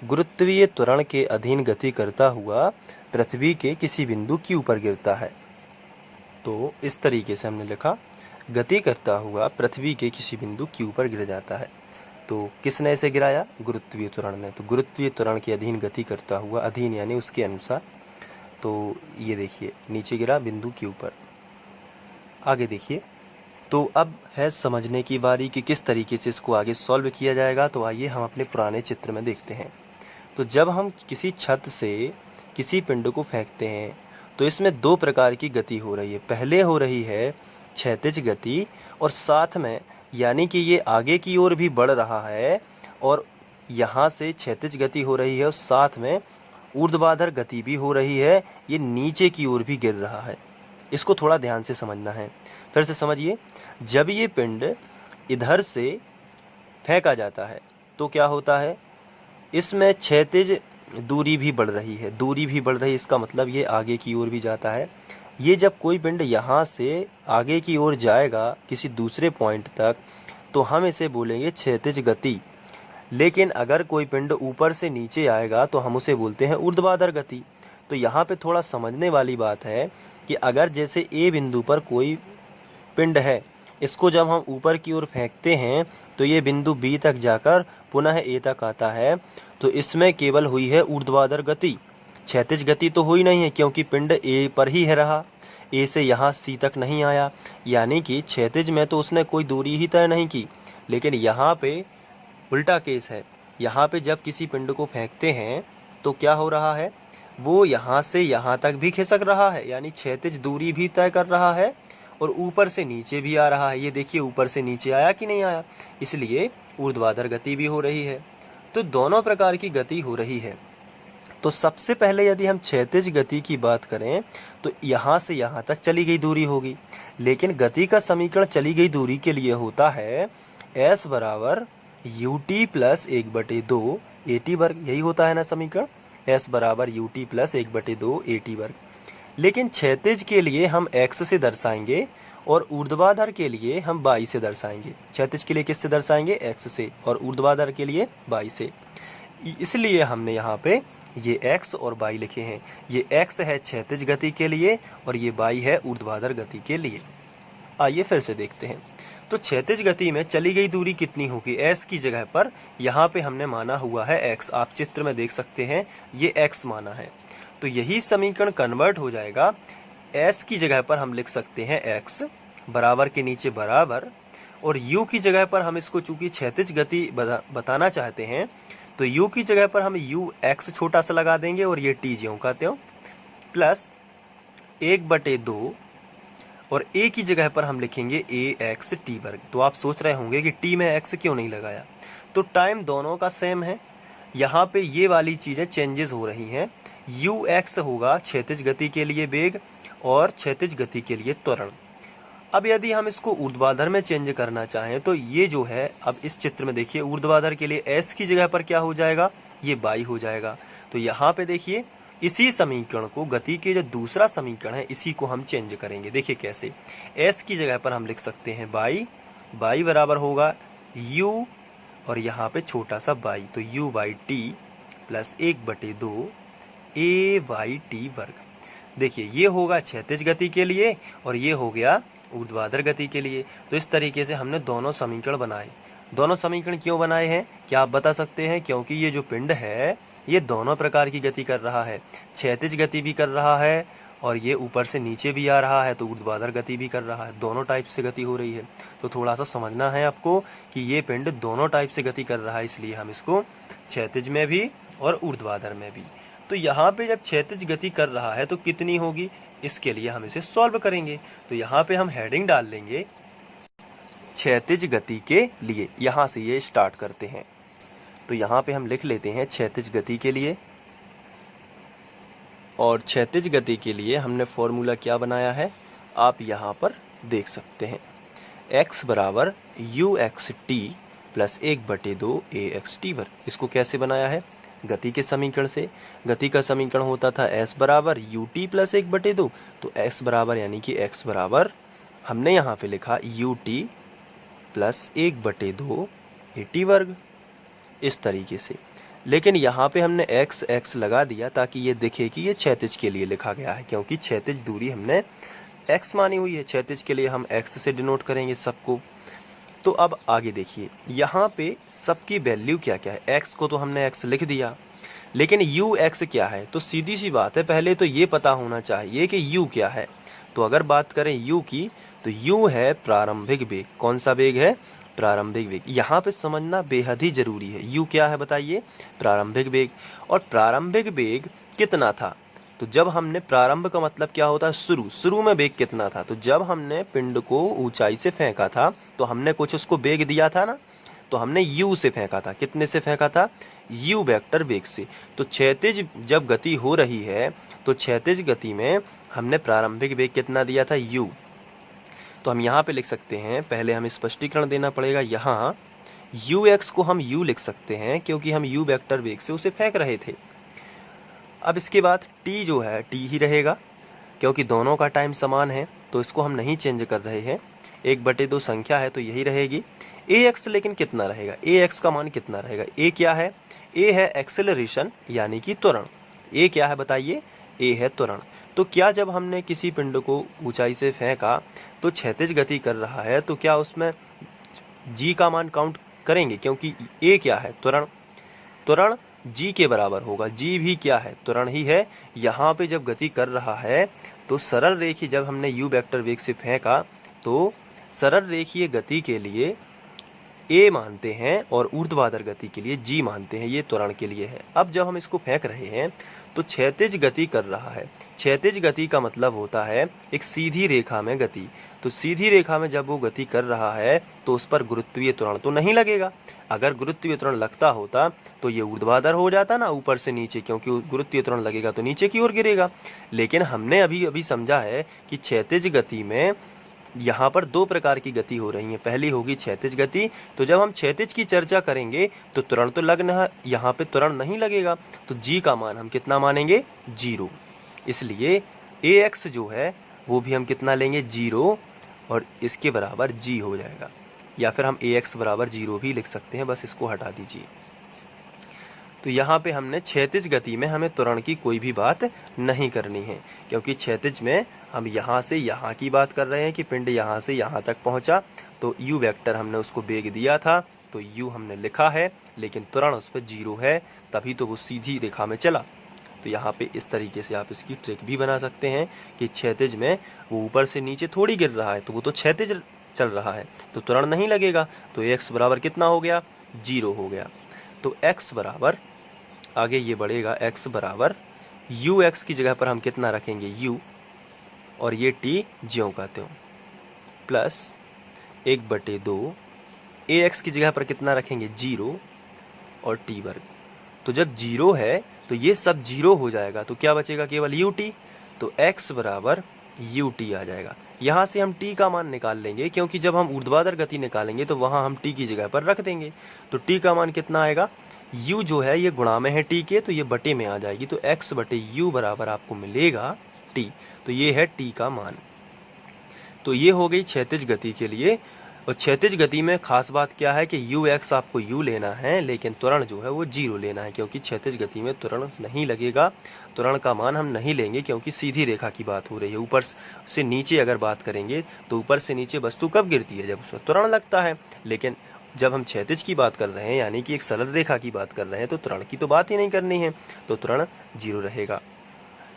गुरुत्वीय त्वरण के अधीन गति करता हुआ पृथ्वी के किसी बिंदु Q पर गिरता है। तो इस तरीके से हमने लिखा, गति करता हुआ पृथ्वी के किसी बिंदु Q पर गिर जाता है। तो किसने इसे गिराया? गुरुत्वीय त्वरण ने। तो गुरुत्वीय त्वरण के अधीन गति करता हुआ, अधीन यानी उसके अनुसार। तो ये देखिए नीचे गिरा बिंदु Q पर। आगे देखिए, तो अब है समझने की बारी कि किस तरीके से इसको आगे सॉल्व किया जाएगा। तो आइए हम अपने पुराने चित्र में देखते हैं। तो जब हम किसी छत से किसी पिंड को फेंकते हैं तो इसमें दो प्रकार की गति हो रही है। पहले हो रही है क्षैतिज गति और साथ में यानी कि ये आगे की ओर भी बढ़ रहा है और यहाँ से क्षैतिज गति हो रही है और साथ में ऊर्ध्वाधर गति भी हो रही है, ये नीचे की ओर भी गिर रहा है। इसको थोड़ा ध्यान से समझना है। फिर से समझिए, जब ये पिंड इधर से फेंका जाता है तो क्या होता है, इसमें क्षैतिज दूरी भी बढ़ रही है। दूरी भी बढ़ रही है, इसका मतलब ये आगे की ओर भी जाता है। ये जब कोई पिंड यहाँ से आगे की ओर जाएगा किसी दूसरे पॉइंट तक तो हम इसे बोलेंगे क्षैतिज गति। लेकिन अगर कोई पिंड ऊपर से नीचे आएगा तो हम उसे बोलते हैं ऊर्ध्वाधर गति। तो यहाँ पे थोड़ा समझने वाली बात है कि अगर जैसे ए बिंदु पर कोई पिंड है, इसको जब हम ऊपर की ओर फेंकते हैं तो ये बिंदु बी तक जाकर पुनः ए तक आता है। तो इसमें केवल हुई है ऊर्ध्वाधर गति, क्षैतिज गति तो हुई नहीं है क्योंकि पिंड ए पर ही है रहा, ए से यहाँ सी तक नहीं आया। यानी कि क्षैतिज में तो उसने कोई दूरी ही तय नहीं की। लेकिन यहाँ पे उल्टा केस है। यहाँ पे जब किसी पिंड को फेंकते हैं तो क्या हो रहा है, वो यहाँ से यहाँ तक भी खिसक रहा है, यानी क्षैतिज दूरी भी तय कर रहा है और ऊपर से नीचे भी आ रहा है। ये देखिए ऊपर से नीचे आया कि नहीं आया, इसलिए ऊर्ध्वाधर गति भी हो रही है। तो दोनों प्रकार की गति हो रही है। तो सबसे पहले यदि हम क्षैतिज गति की बात करें तो यहाँ से यहाँ तक चली गई दूरी होगी। लेकिन गति का समीकरण चली गई दूरी के लिए होता है s बराबर ut प्लस 1/2 at वर्ग। यही होता है ना समीकरण, s बराबर ut प्लस 1/2 at वर्ग। लेकिन क्षैतिज के लिए हम x से दर्शाएंगे और ऊर्ध्वाधर के लिए हम y से दर्शाएंगे। क्षैतिज के लिए किससे दर्शाएंगे? x से, और ऊर्ध्वाधर के लिए y से। इसलिए हमने यहाँ पे ये x और y लिखे हैं। ये x है क्षैतिज गति के लिए और ये y है ऊर्ध्वाधर गति के लिए। आइए फिर से देखते हैं। तो क्षैतिज गति में चली गई दूरी कितनी होगी? s की जगह पर यहाँ पे हमने माना हुआ है x। आप चित्र में देख सकते हैं ये x माना है। तो यही समीकरण कन्वर्ट हो जाएगा, s की जगह पर हम लिख सकते हैं x बराबर के नीचे बराबर, और u की जगह पर हम इसको चूंकि क्षैतिज गति बताना चाहते हैं तो u की जगह पर हम ux छोटा सा लगा देंगे और ये t ज्यों का त्यों, प्लस 1/2 और a की जगह पर हम लिखेंगे ax t वर्ग। तो आप सोच रहे होंगे कि t में x क्यों नहीं लगाया। तो टाइम दोनों का सेम है, यहाँ पे ये वाली चीज़ें चेंजेस हो रही हैं। ux होगा क्षैतिज गति के लिए वेग और क्षैतिज गति के लिए त्वरण। अब यदि हम इसको ऊर्ध्वाधर में चेंज करना चाहें तो ये जो है, अब इस चित्र में देखिए ऊर्ध्वाधर के लिए s की जगह पर क्या हो जाएगा, ये y हो जाएगा। तो यहाँ पे देखिए इसी समीकरण को, गति के जो दूसरा समीकरण है इसी को हम चेंज करेंगे। देखिए कैसे, s की जगह पर हम लिख सकते हैं y बराबर होगा u और यहाँ पे छोटा सा y, तो u/t प्लस 1/2 a/t वर्ग। देखिए ये होगा क्षैतिज गति के लिए और ये हो गया ऊर्ध्वाधर गति के लिए। तो इस तरीके से हमने दोनों समीकरण बनाए। दोनों समीकरण क्यों बनाए हैं, क्या आप बता सकते हैं? क्योंकि ये जो पिंड है ये दोनों प्रकार की गति कर रहा है, क्षैतिज गति भी कर रहा है और ये ऊपर से नीचे भी आ रहा है तो ऊर्ध्वाधर गति भी कर रहा है, दोनों टाइप से गति हो रही है। तो थोड़ा सा समझना है आपको कि ये पिंड दोनों टाइप से गति कर रहा है, इसलिए हम इसको क्षैतिज में भी और ऊर्ध्वाधर में भी। तो यहाँ पे जब क्षैतिज गति कर रहा है तो कितनी होगी, इसके लिए हम इसे सॉल्व करेंगे। तो यहाँ पे हम हेडिंग डाल लेंगे क्षैतिज गति के लिए, यहाँ से ये स्टार्ट करते हैं। तो यहाँ पे हम लिख लेते हैं क्षैतिज गति के लिए, और क्षैतिज गति के लिए हमने फॉर्मूला क्या बनाया है आप यहाँ पर देख सकते हैं। x बराबर you x T plus 1/2 A x T वर्ग। इसको कैसे बनाया है, गति के समीकरण से। गति का समीकरण होता था s बराबर यू टी प्लस 1/2, तो s बराबर यानी कि x बराबर हमने यहाँ पे लिखा U T plus 1/2 A T वर्ग, इस तरीके से। लेकिन यहाँ पे हमने x x लगा दिया ताकि ये दिखे कि ये क्षैतिज के लिए लिखा गया है, क्योंकि क्षैतिज दूरी हमने x मानी हुई है, क्षैतिज के लिए हम x से डिनोट करेंगे सबको। तो अब आगे देखिए, यहाँ पे सबकी वैल्यू क्या क्या है। x को तो हमने x लिख दिया, लेकिन u x क्या है, तो सीधी सी बात है, पहले तो ये पता होना चाहिए कि u क्या है। तो अगर बात करें u की, तो u है प्रारंभिक वेग। कौन सा वेग है, प्रारंभिक वेग। यहाँ पे समझना बेहद ही जरूरी है, u क्या है बताइए, प्रारंभिक वेग। और प्रारंभिक वेग कितना था, तो जब हमने प्रारंभ का मतलब क्या होता है, शुरू में वेग कितना था। तो जब हमने पिंड को ऊंचाई से फेंका था तो हमने कुछ उसको वेग दिया था ना, तो हमने u से फेंका था। कितने से फेंका था, u वेक्टर वेग से। तो क्षैतिज जब गति हो रही है तो क्षैतिज गति में हमने प्रारंभिक वेग कितना दिया था, u। तो हम यहाँ पे लिख सकते हैं, पहले हमें स्पष्टीकरण देना पड़ेगा। यहाँ ux को हम u लिख सकते हैं क्योंकि हम u वेक्टर वेग से उसे फेंक रहे थे। अब इसके बाद t जो है t ही रहेगा, क्योंकि दोनों का टाइम समान है, तो इसको हम नहीं चेंज कर रहे हैं। 1/2 संख्या है तो यही रहेगी। ax लेकिन कितना रहेगा, ax का मान कितना रहेगा। a क्या है, a है एक्सेलरेशन यानी कि त्वरण। a क्या है बताइए, a है त्वरण। तो क्या जब हमने किसी पिंड को ऊंचाई से फेंका तो क्षैतिज गति कर रहा है, तो क्या उसमें g का मान काउंट करेंगे, क्योंकि a क्या है, त्वरण। त्वरण g के बराबर होगा, g भी क्या है, त्वरण ही है। यहाँ पे जब गति कर रहा है तो सरल रेखीय, जब हमने u वेक्टर वेग से फेंका तो सरल रेखीय गति के लिए a मानते हैं और ऊर्ध्वाधर गति के लिए g मानते हैं, ये त्वरण के लिए है। अब जब हम इसको फेंक रहे हैं तो क्षैतिज गति कर रहा है। क्षैतिज गति का मतलब होता है एक सीधी रेखा में गति। तो सीधी रेखा में जब वो गति कर रहा है तो उस पर गुरुत्वीय त्वरण तो नहीं लगेगा। अगर गुरुत्वीय त्वरण लगता होता तो ये ऊर्ध्वाधर हो जाता ना, ऊपर से नीचे, क्योंकि गुरुत्वीय त्वरण लगेगा तो नीचे की ओर गिरेगा। लेकिन हमने अभी समझा है कि क्षैतिज गति में यहाँ पर दो प्रकार की गति हो रही है। पहली होगी क्षैतिज गति। तो जब हम क्षैतिज की चर्चा करेंगे तो त्वरण तो लगना, यहाँ पे त्वरण नहीं लगेगा, तो g का मान हम कितना मानेंगे, 0। इसलिए ax जो है वो भी हम कितना लेंगे, 0, और इसके बराबर g हो जाएगा। या फिर हम ax बराबर 0 भी लिख सकते हैं, बस इसको हटा दीजिए। तो यहाँ पे हमने क्षैतिज गति में हमें त्वरण की कोई भी बात नहीं करनी है, क्योंकि क्षैतिज में हम यहाँ से यहाँ की बात कर रहे हैं कि पिंड यहाँ से यहाँ तक पहुँचा, तो u वेक्टर हमने उसको वेग दिया था तो u हमने लिखा है, लेकिन त्वरण उस पर 0 है, तभी तो वो सीधी रेखा में चला। तो यहाँ पे इस तरीके से आप इसकी ट्रिक भी बना सकते हैं कि क्षैतिज में वो ऊपर से नीचे थोड़ी गिर रहा है, तो वो तो क्षैतिज चल रहा है, तो त्वरण नहीं लगेगा। तो x बराबर कितना हो गया, 0 हो गया। तो x बराबर, आगे ये बढ़ेगा, x बराबर ux की जगह पर हम कितना रखेंगे, u, और ये t ज्यों का त्यों, प्लस 1/2 ax की जगह पर कितना रखेंगे, 0, और t वर्ग। तो जब 0 है तो ये सब 0 हो जाएगा, तो क्या बचेगा, केवल ut। तो x बराबर ut आ जाएगा। यहाँ से हम t का मान निकाल लेंगे, क्योंकि जब हम ऊर्ध्वाधर गति निकालेंगे तो वहाँ हम t की जगह पर रख देंगे। तो t का मान कितना आएगा, u जो है ये गुणा में है t के, तो ये बटे में आ जाएगी। तो x/u बराबर आपको मिलेगा t। तो ये है t का मान। तो ये हो गई क्षैतिज गति के लिए। और क्षैतिज गति में खास बात क्या है कि ux आपको u लेना है, लेकिन त्वरण जो है वो 0 लेना है, क्योंकि क्षैतिज गति में त्वरण नहीं लगेगा। त्वरण का मान हम नहीं लेंगे, क्योंकि सीधी रेखा की बात हो रही है। ऊपर से नीचे अगर बात करेंगे तो ऊपर से नीचे वस्तु कब गिरती है, जब उसमें त्वरण लगता है। लेकिन जब हम क्षैतिज की बात कर रहे हैं, यानी कि एक सरल रेखा की बात कर रहे हैं, तो त्वरण की तो बात ही नहीं करनी है, तो त्वरण 0 रहेगा।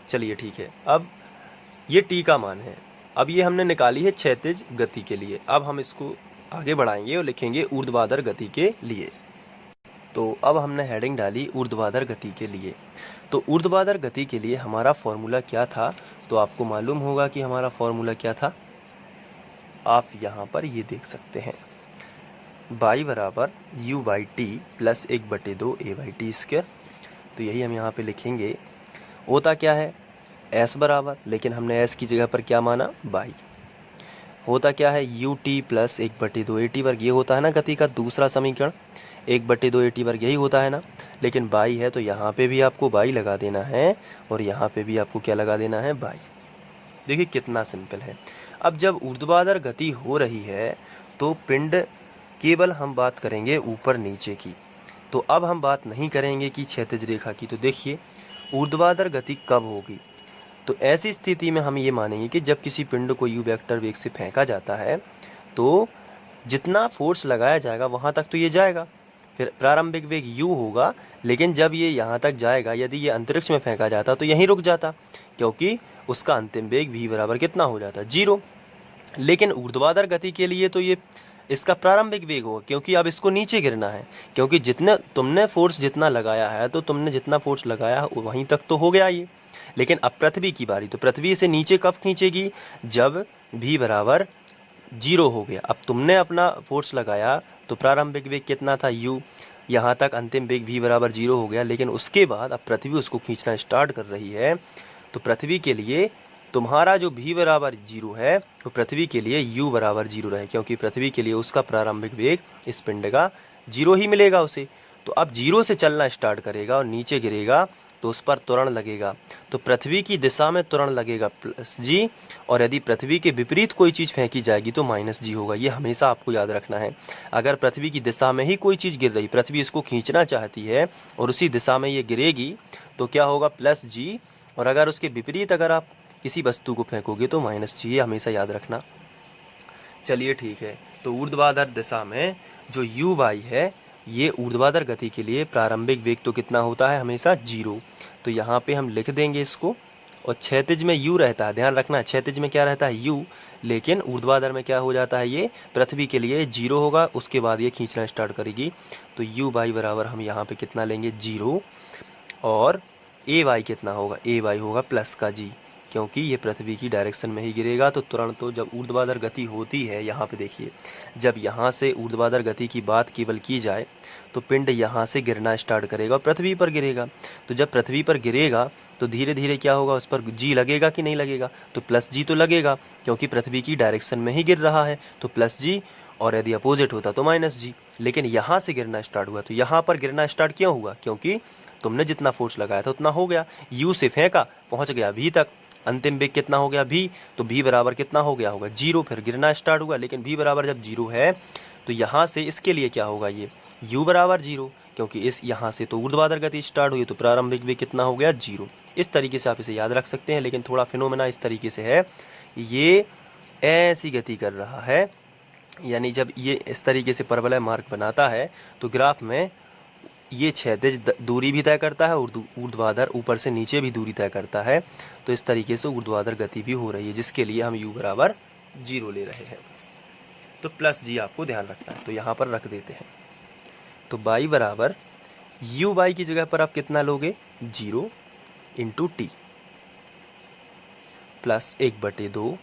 चलिए ठीक है। अब ये टी का मान है। अब ये हमने निकाली है क्षैतिज गति के लिए। अब हम इसको आगे बढ़ाएंगे और लिखेंगे ऊर्ध्वाधर गति के लिए। तो अब हमने हेडिंग डाली ऊर्ध्वाधर गति के लिए। तो ऊर्ध्वाधर गति के लिए हमारा फॉर्मूला क्या था, तो आपको मालूम होगा कि हमारा फॉर्मूला क्या था। आप यहाँ पर ये देख सकते हैं, y बराबर u by T plus 1/2 a by T square. तो यही हम यहाँ पे लिखेंगे। होता क्या है, s बराबर, लेकिन हमने s की जगह पर क्या माना, y। होता क्या है, u t plus 1/2 a t वर्ग, ये होता है ना गति का दूसरा समीकरण, 1/2 a t वर्ग यही होता है ना। लेकिन y है तो यहाँ पे भी आपको y लगा देना है और यहाँ पे भी आपको क्या लगा देना है, y। देखिए कितना सिंपल है। अब जब ऊर्ध्वाधर गति हो रही है तो पिंड, केवल हम बात करेंगे ऊपर नीचे की, तो अब हम बात नहीं करेंगे कि क्षैतिज रेखा की। तो देखिए ऊर्ध्वाधर गति कब होगी, तो ऐसी स्थिति में हम ये मानेंगे कि जब किसी पिंड को यू वेक्टर वेग से फेंका जाता है तो जितना फोर्स लगाया जाएगा वहाँ तक तो ये जाएगा, फिर प्रारंभिक वेग u होगा, लेकिन जब ये यहाँ तक जाएगा, यदि ये अंतरिक्ष में फेंका जाता तो यहीं रुक जाता, क्योंकि उसका अंतिम वेग v बराबर कितना हो जाता, 0। लेकिन ऊर्ध्वाधर गति के लिए तो ये इसका प्रारंभिक वेग होगा, क्योंकि अब इसको नीचे गिरना है, क्योंकि जितने तुमने फोर्स जितना लगाया है, तो तुमने जितना फोर्स लगाया वहीं तक तो हो गया ये। लेकिन अब पृथ्वी की बारी, तो पृथ्वी से नीचे कब खींचेगी, जब v बराबर 0 हो गया। अब तुमने अपना फोर्स लगाया तो प्रारंभिक वेग कितना था, u, यहाँ तक अंतिम वेग v बराबर 0 हो गया। लेकिन उसके बाद अब पृथ्वी उसको खींचना स्टार्ट कर रही है, तो पृथ्वी के लिए तुम्हारा जो v बराबर 0 है वो पृथ्वी के लिए u बराबर 0 रहे, क्योंकि पृथ्वी के लिए उसका प्रारंभिक वेग इस पिंड का 0 ही मिलेगा उसे। तो अब 0 से चलना स्टार्ट करेगा और नीचे गिरेगा तो उस पर त्वरण लगेगा, तो पृथ्वी की दिशा में त्वरण लगेगा +g, और यदि पृथ्वी के विपरीत कोई चीज़ फेंकी जाएगी तो -g होगा। ये हमेशा आपको याद रखना है। अगर पृथ्वी की दिशा में ही कोई चीज़ गिर रही, पृथ्वी इसको खींचना चाहती है और उसी दिशा में ये गिरेगी तो क्या होगा, +g, और अगर उसके विपरीत अगर आप किसी वस्तु को फेंकोगे तो -g, ये हमेशा याद रखना। चलिए ठीक है, तो ऊर्ध्वाधर दिशा में जो u है, ये ऊर्ध्वाधर गति के लिए प्रारंभिक वेग तो कितना होता है, हमेशा 0। तो यहाँ पे हम लिख देंगे इसको, और क्षैतिज में u रहता है, ध्यान रखना क्षैतिज में क्या रहता है, u, लेकिन ऊर्ध्वाधर में क्या हो जाता है, ये पृथ्वी के लिए 0 होगा, उसके बाद ये खींचना स्टार्ट करेगी। तो u बराबर हम यहाँ पे कितना लेंगे, 0, और a कितना होगा, a होगा प्लस का g, क्योंकि ये पृथ्वी की डायरेक्शन में ही गिरेगा। तो तुरंत तो जब ऊर्ध्वाधर गति होती है, यहाँ पे देखिए, जब यहाँ से ऊर्ध्वाधर गति की बात केवल की जाए तो पिंड यहाँ से गिरना स्टार्ट करेगा और पृथ्वी पर गिरेगा। तो जब पृथ्वी पर गिरेगा तो धीरे धीरे क्या होगा, उस पर g लगेगा कि नहीं लगेगा, तो +g तो लगेगा, क्योंकि पृथ्वी की डायरेक्शन में ही गिर रहा है, तो +g, और यदि अपोजिट होता तो -g। लेकिन यहाँ से गिरना स्टार्ट हुआ, तो यहाँ पर गिरना स्टार्ट क्यों हुआ, क्योंकि तुमने जितना फोर्स लगाया था उतना हो गया, u से फेंका, पहुँच गया v तक, अंतिम वेग कितना हो गया, v, तो v बराबर कितना हो गया होगा, 0। फिर गिरना स्टार्ट हुआ, लेकिन v बराबर जब 0 है तो यहाँ से इसके लिए क्या होगा, ये u बराबर 0, क्योंकि इस यहाँ से तो ऊर्ध्वाधर गति स्टार्ट हुई, तो प्रारंभिक वेग कितना हो गया, 0। इस तरीके से आप इसे याद रख सकते हैं। लेकिन थोड़ा फिनोमेना इस तरीके से है, ये ऐसी गति कर रहा है, यानी जब ये इस तरीके से परवलय मार्ग बनाता है तो ग्राफ में ये क्षैतिज दूरी भी तय करता है और ऊर्ध्वाधर ऊपर से नीचे भी दूरी तय करता है। तो इस तरीके से ऊर्ध्वाधर गति भी हो रही है, जिसके लिए हम u बराबर 0 ले रहे हैं। तो +g आपको ध्यान रखना है, तो यहाँ पर रख देते हैं। तो y बराबर u की जगह पर आप कितना लोगे, 0 इंटू टी प्लस 1/2,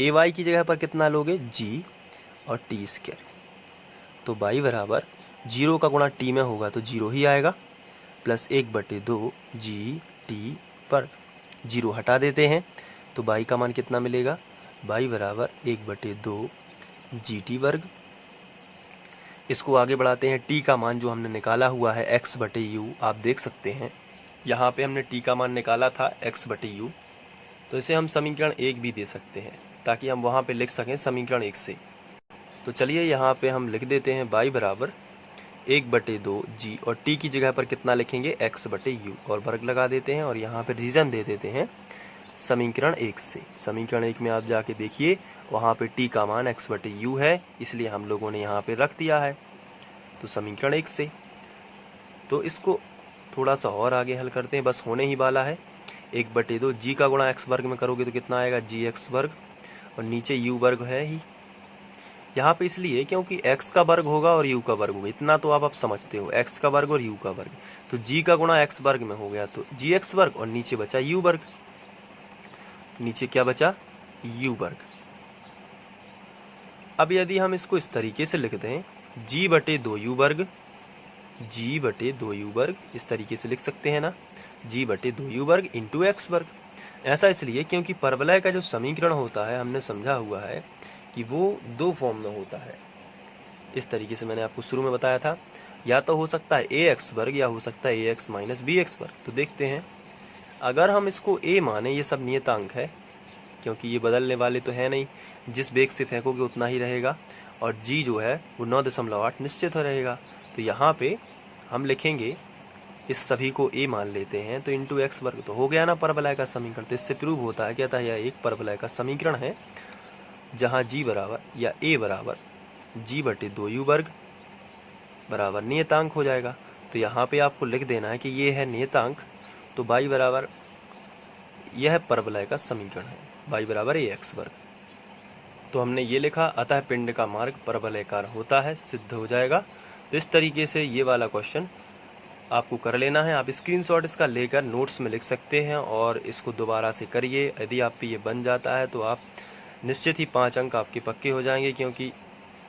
ay की जगह पर कितना लोगे, g और टी स्क्वायर। तो y बराबर 0 का गुणा t में होगा तो 0 ही आएगा, प्लस 1/2 g टी पर 0 हटा देते हैं, तो y का मान कितना मिलेगा, y बराबर 1/2 जी टी वर्ग। इसको आगे बढ़ाते हैं, t का मान जो हमने निकाला हुआ है x/u, आप देख सकते हैं यहाँ पे हमने t का मान निकाला था x/u, तो इसे हम समीकरण 1 भी दे सकते हैं ताकि हम वहाँ पे लिख सकें समीकरण 1 से। तो चलिए यहाँ पे हम लिख देते हैं y बराबर 1/2 g, और t की जगह पर कितना लिखेंगे, x/u, और वर्ग लगा देते हैं, और यहाँ पे रीजन दे देते हैं समीकरण 1 से। समीकरण 1 में आप जाके देखिए, वहाँ पे t का मान x/u है, इसलिए हम लोगों ने यहाँ पे रख दिया है। तो समीकरण 1 से, तो इसको थोड़ा सा और आगे हल करते हैं, बस होने ही वाला है। 1/2 जी का गुणा एक्स वर्ग में करोगे तो कितना आएगा जी एक्स वर्ग, और नीचे यू वर्ग है ही यहाँ पे इसलिए क्योंकि x का वर्ग होगा और u का वर्ग होगा, इतना तो आप समझते हो, x का वर्ग और u का वर्ग, तो g का गुणा x वर्ग में हो गया तो जी एक्स वर्ग, और नीचे बचा u वर्ग, नीचे क्या बचा u वर्ग। अब यदि हम इसको इस तरीके से लिखते हैं g/2u वर्ग, g/2u वर्ग, इस तरीके से लिख सकते हैं ना, g/2u वर्ग इंटू एक्स वर्ग। ऐसा इसलिए क्योंकि परवलय का जो समीकरण होता है हमने समझा हुआ है कि वो 2 फॉर्म में होता है। इस तरीके से मैंने आपको शुरू में बताया था, या तो हो सकता है ax वर्ग या हो सकता है ax माइनस bx वर्ग। तो देखते हैं, अगर हम इसको a माने, ये सब नियतांक है क्योंकि ये बदलने वाले तो है नहीं, जिस बेग से फेंकोगे उतना ही रहेगा, और g जो है वो 9.8 निश्चित रहेगा। तो यहाँ पे हम लिखेंगे, इस सभी को a मान लेते हैं, तो इंटू एक्स वर्ग तो हो गया ना परवलय का समीकरण। तो इससे प्रूव होता है कि अतः यह एक परवलय का समीकरण है जहाँ g बराबर या a बराबर g/2u वर्ग बराबर नियतांक हो जाएगा। तो यहाँ पे आपको लिख देना है कि ये है नियतांक, तो y बराबर, यह परवलय का समीकरण है, y बराबर ax वर्ग। तो हमने ये लिखा, अतः पिंड का मार्ग परवलयकार होता है, सिद्ध हो जाएगा। तो इस तरीके से ये वाला क्वेश्चन आपको कर लेना है। आप स्क्रीनशॉट इसका लेकर नोट्स में लिख सकते हैं और इसको दोबारा से करिए। यदि आप पे ये बन जाता है तो आप निश्चित ही 5 अंक आपके पक्के हो जाएंगे, क्योंकि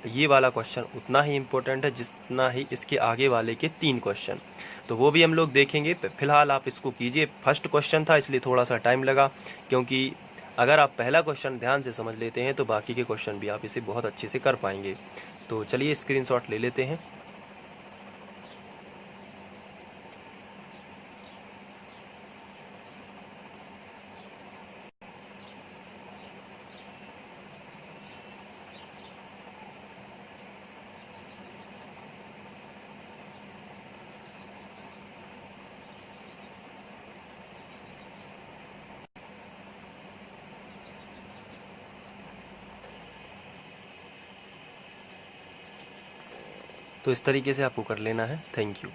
ये वाला क्वेश्चन उतना ही इम्पोर्टेंट है जितना ही इसके आगे वाले के 3 क्वेश्चन, तो वो भी हम लोग देखेंगे। फिलहाल आप इसको कीजिए। फर्स्ट क्वेश्चन था इसलिए थोड़ा सा टाइम लगा, क्योंकि अगर आप पहला क्वेश्चन ध्यान से समझ लेते हैं तो बाकी के क्वेश्चन भी आप इसे बहुत अच्छे से कर पाएंगे। तो चलिए स्क्रीनशॉट ले लेते हैं। तो इस तरीके से आपको कर लेना है। Thank you.